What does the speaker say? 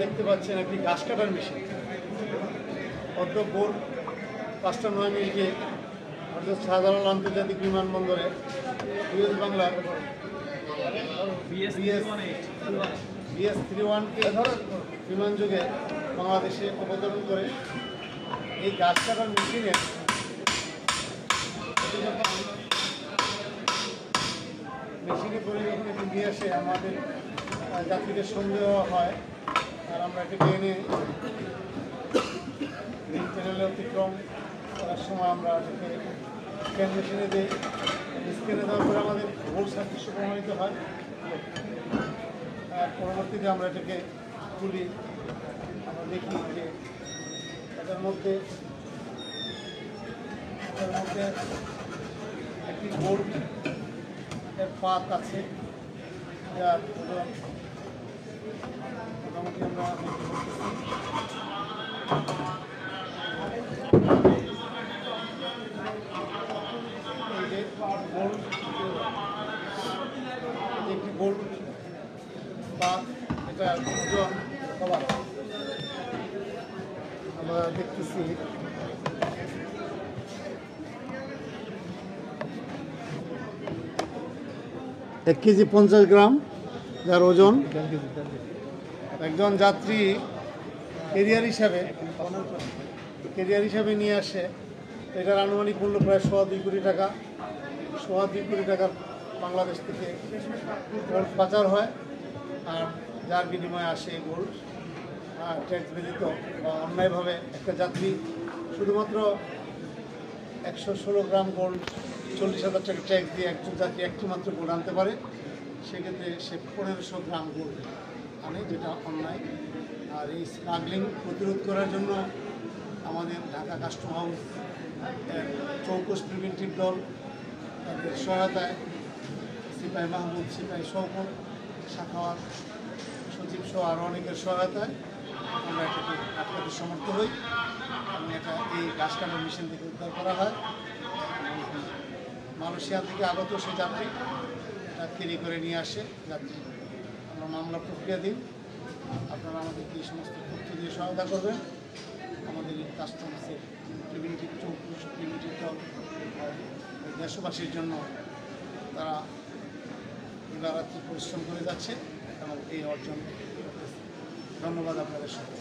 দেখতে পাচ্ছেন একটি ঘাস কাটার মেশিন। অর্ধ ভোর 5:09 অর্থাৎ শাহজালাল আন্তর্জাতিক বিমানবন্দরে ইউএস বাংলার BS-318 বিমানযোগে বাংলাদেশে অবতরণ করে এই ঘাস কাটার মেশিনের করে যখন এটি নিয়ে আসে আমাদের যাত্রীদের সন্দেহ হয়, আর আমরা এটি এনে চ্যানেলে অতিক্রম করার সময় আমরা এটাকে স্ক্যান মেশিনে দিই। স্ক্যানে দেওয়ার পরে আমাদের ভুল সাদৃশ্য প্রমাণিত হয়। পরবর্তীতে আমরা এটাকে তুলি, আমরা দেখি যে এটার মধ্যে একটি বোর্ড এর পাত আছে, যার মোটামুটি আমরা একটি বোল্ট পাত, এটা ওজন সবার আমরা দেখতেছি। 1 কেজি 50 গ্রাম, যার ওজন একজন যাত্রী ক্যারিয়ার হিসাবে নিয়ে আসে। এটার আনুমানিক মূল্য প্রায় 2.25 কোটি টাকা। 2.25 কোটি টাকার বাংলাদেশ থেকে গোল্ড পাচার হয়, আর যার বিনিময়ে আসে এই গোল্ড ট্যাক্স ব্যতীত বা অন্যায়ভাবে একটা যাত্রী শুধুমাত্র 116 গ্রাম গোল্ড 40,000 টাকা ট্যাক্স দিয়ে একজন যাত্রী একটি মাত্র গোল্ড আনতে পারে। সেক্ষেত্রে সে 1500 গ্রাম গোল্ড আনে, যেটা অন্যায়। আর এই স্মাগলিং প্রতিরোধ করার জন্য আমাদের ঢাকা কাস্টম হাউস চৌকস প্রিভেন্টিভ দল, তাদের সহায়তায় সিপাহী মাহমুদ, সিপাহী শওকত, শাখাওয়াত সচিব সহ আরও অনেকের সহায়তায় আমরা এটাকে আটকাতে সমর্থ হই এবং এই ঘাস কাটার মেশিন থেকে উদ্ধার করা হয়। মালয়েশিয়া থেকে আগত সে যাত্রী এটা ক্যারি করে নিয়ে আসে যাত্রী। আমরা মামলা প্রক্রিয়াধীন। আপনারা আমাদেরকে এই সমস্ত তথ্য দিয়ে সহায়তা করবেন। আমাদের এই কাস্টমসের প্রিভেন্টিভ চৌকস প্রিভেন্টিভ দল দেশবাসীর জন্য তারা দিবারাত্রি পরিশ্রম করে যাচ্ছে এবং এই অর্জন। ধন্যবাদ আপনাদের সাথে।